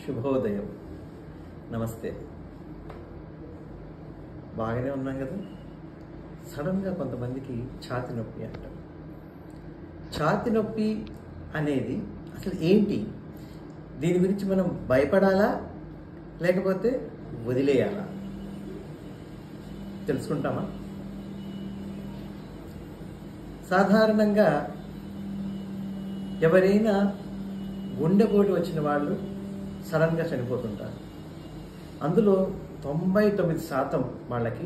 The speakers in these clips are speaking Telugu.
శుభోదయం. నమస్తే. బాగానే ఉన్నాం కదా. సడన్గా కొంతమందికి ఛాతి నొప్పి అంటారు. ఛాతి నొప్పి అనేది అసలు ఏంటి? దీని గురించి మనం భయపడాలా లేకపోతే వదిలేయాలా? తెలుసుకుంటామా? సాధారణంగా ఎవరైనా గుండెపోటు వచ్చిన వాళ్ళు సడన్గా చనిపోతుంటారు. అందులో 99% వాళ్ళకి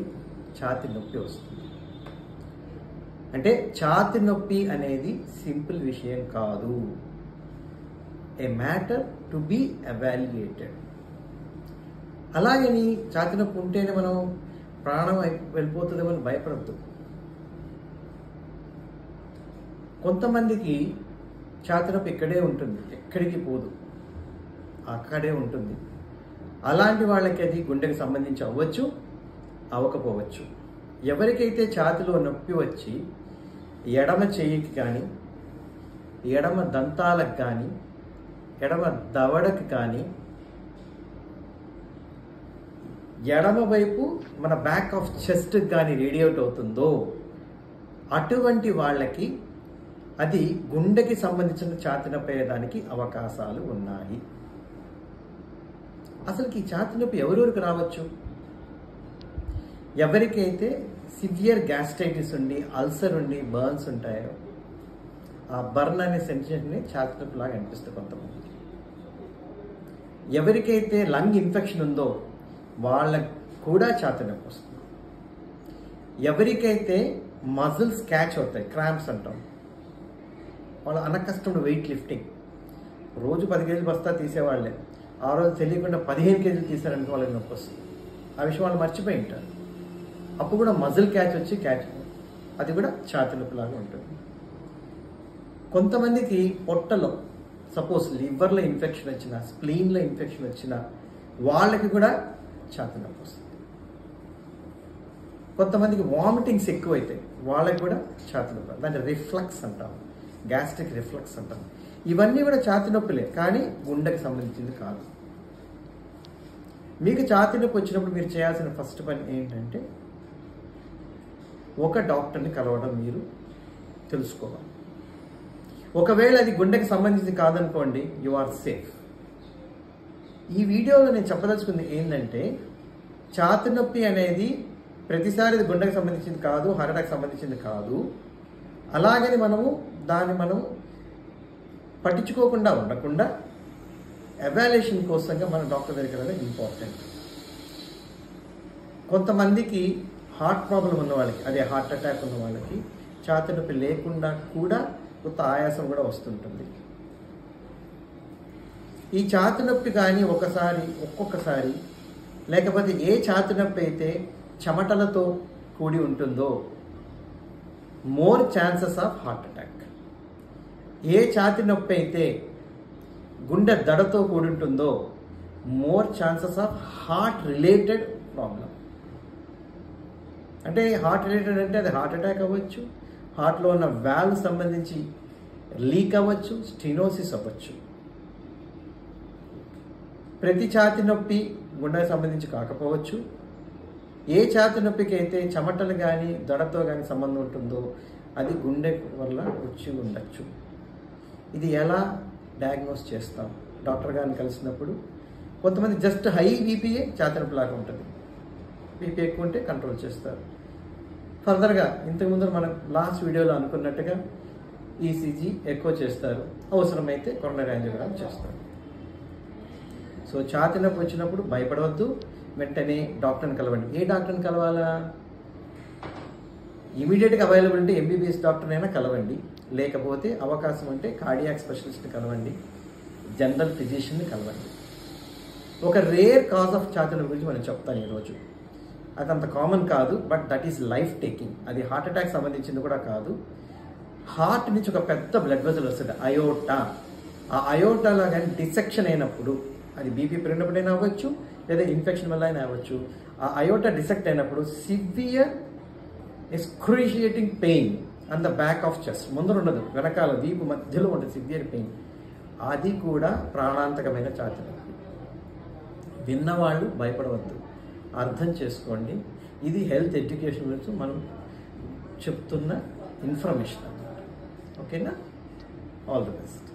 ఛాతి నొప్పి వస్తుంది. అంటే ఛాతి నొప్పి అనేది సింపుల్ విషయం కాదు. ఏ మ్యాటర్ టు బి ఎవాల్యుయేటెడ్. అలాగని ఛాతి నొప్పి ఉంటేనే మనం ప్రాణం వెళ్ళిపోతుందేమో అని భయపడద్దు. కొంతమందికి ఛాతి నొప్పి ఇక్కడే ఉంటుంది, ఎక్కడికి పోదు, అక్కడే ఉంటుంది. అలాంటి వాళ్ళకి అది గుండెకి సంబంధించి అవ్వచ్చు, అవ్వకపోవచ్చు. ఎవరికైతే ఛాతిలో నొప్పి వచ్చి ఎడమ చెయ్యికి కానీ, ఎడమ దంతాలకు కానీ, ఎడమ దవడకి కానీ, ఎడమ వైపు మన బ్యాక్ ఆఫ్ చెస్ట్ కానీ రేడియేట్ అవుతుందో అటువంటి వాళ్ళకి అది గుండెకి సంబంధించిన ఛాతి నొప్పి అయ్యేదానికి అవకాశాలు ఉన్నాయి. అసలుకి ఈ ఛాతి నొప్పి ఎవరెవరికి రావచ్చు? ఎవరికైతే సివియర్ గ్యాస్ట్రైటిస్ ఉండి, అల్సర్ ఉండి, బర్న్స్ ఉంటాయో ఆ బర్న్ అనే సెన్సేషన్ ఛాతి నొప్పి లాగా అనిపిస్తుంది కొంతమందికి. ఎవరికైతే లంగ్ ఇన్ఫెక్షన్ ఉందో వాళ్ళకి కూడా ఛాతి నొప్పి వస్తుంది. ఎవరికైతే మజిల్స్ క్యాచ్ అవుతాయి, క్రాంప్స్ అంటాం, వాళ్ళు అన్కస్టమ్డ్ వెయిట్ లిఫ్టింగ్, రోజు 10 కేజీలు బస్తా తీసేవాళ్ళే, ఆ రోజు తెలియకుండా 15 కేజీలు తీసారంటే వాళ్ళకి నొప్పి వస్తుంది. ఆ విషయం వాళ్ళు మర్చిపోయి ఉంటారు. అప్పుడు కూడా మజిల్ క్యాచ్ వచ్చి అది కూడా ఛాతి నొప్పిలాగా ఉంటుంది. కొంతమందికి పొట్టలో సపోజ్ లివర్లో ఇన్ఫెక్షన్ వచ్చినా, స్ప్లీన్లో ఇన్ఫెక్షన్ వచ్చినా వాళ్ళకి కూడా ఛాతి నొప్పి వస్తుంది. కొంతమందికి వామిటింగ్స్ ఎక్కువైతాయి, వాళ్ళకి కూడా ఛాతి నొప్పి, దాన్ని రిఫ్లక్స్ అంటాం, గ్యాస్ట్రిక్ రిఫ్లక్స్ అంటాం. ఇవన్నీ కూడా ఛాతి నొప్పిలే, కానీ గుండెకి సంబంధించింది కాదు. మీకు ఛాతి నొప్పి వచ్చినప్పుడు మీరు చేయాల్సిన ఫస్ట్ పని ఏంటంటే ఒక డాక్టర్ని కలవడం మీరు తెలుసుకోవాలి. ఒకవేళ అది గుండెకి సంబంధించి కాదనుకోండి, యు ఆర్ సేఫ్. ఈ వీడియోలో నేను చెప్పదలుచుకుంది ఏంటంటే ఛాతి నొప్పి అనేది ప్రతిసారి అది గుండెకి సంబంధించింది కాదు, హార్ట్ అటాక్ సంబంధించింది కాదు. అలాగని దాన్ని మనం పట్టించుకోకుండా ఉండకుండా ఎవాల్యుయేషన్ కోసంగా మన డాక్టర్ దగ్గరికి వెళ్ళడం ఇంపార్టెంట్. కొంతమందికి హార్ట్ ప్రాబ్లం ఉన్న వాళ్ళకి, అదే హార్ట్ అటాక్ ఉన్న వాళ్ళకి ఛాతి నొప్పి లేకుండా కూడా కొంత ఆయాసం కూడా వస్తుంటుంది. ఈ ఛాతి నొప్పి కానీ ఒక్కొక్కసారి లేకపోతే ఏ ఛాతి నొప్పి అయితే చెమటలతో కూడి ఉంటుందో more chances of heart attack. ఏ ఛాతి నొప్పి అయితే గుండె దడతో కూడి ఉంటుందో more chances of heart related problem. అంటే హార్ట్ రిలేటెడ్ అంటే అది హార్ట్ అటాక్ అవ్వచ్చు, హార్ట్లో ఉన్న వాల్వ్ సంబంధించి లీక్ అవ్వచ్చు, స్టెనోసిస్ అవ్వచ్చు. ప్రతి ఛాతి నొప్పి గుండెకి సంబంధించి కాకపోవచ్చు. ఏ ఛాతి నొప్పికి అయితే చెమటలు కానీ దడతో కానీ సంబంధం ఉంటుందో అది గుండె వల్ల వచ్చి ఉండొచ్చు. ఇది ఎలా డయాగ్నోస్ చేస్తాం? డాక్టర్ గారిని కలిసినప్పుడు కొంతమంది జస్ట్ హై బీపీఏ ఛాతి నొప్పి లాగా ఉంటుంది, బీపీ ఎక్కువ ఉంటే కంట్రోల్ చేస్తారు. ఫర్దర్గా ఇంతకుముందు మనం లాస్ట్ వీడియోలో అనుకున్నట్టుగా ఈసీజీ ఎక్కువ చేస్తారు, అవసరమైతే కొరోనరీ యాంజియోగ్రామ్ చేస్తారు. సో ఛాతి నొప్పి వచ్చినప్పుడు భయపడవద్దు, వెంటనే డాక్టర్ని కలవండి. ఏ డాక్టర్ని కలవాలా? ఇమీడియట్గా అవైలబిలిటీ ఎంబీబీఎస్ డాక్టర్ని అయినా కలవండి, లేకపోతే అవకాశం ఉంటే కార్డియాక్ స్పెషలిస్ట్ని కలవండి, జనరల్ ఫిజిషియన్ని కలవండి. ఒక రేర్ కాజ్ ఆఫ్ ఛాతి నొప్పి గురించి మనం చెప్తాను ఈరోజు. అది అంత కామన్ కాదు, but that is life taking. అది హార్ట్ అటాక్ సంబంధించింది కూడా కాదు. హార్ట్ నుంచి ఒక పెద్ద బ్లడ్ వెసల్ వస్తుంది, అయోటా. ఆ అయోటాలో కానీ డిసెక్షన్ అయినప్పుడు, అది బీపీ పెరిగినప్పుడైనా అవ్వచ్చు, లేదా ఇన్ఫెక్షన్ వల్ల అయినా అవ్వచ్చు. ఆ అయోటా డిసెక్ట్ అయినప్పుడు severe excruciating pain on the back of chest, ముందర ఉండదు, వెనకాల వీపు మధ్యలో ఉంటుంది సివియర్ పెయిన్. అది కూడా ప్రాణాంతకమైన ఛాతి నొప్పి. విన్నవాళ్ళు భయపడవద్దు, అర్థం చేసుకోండి. ఇది హెల్త్ ఎడ్యుకేషన్ గురించి మనం చెప్తున్న ఇన్ఫర్మేషన్ అన్నమాట. ఓకేనా? All the best.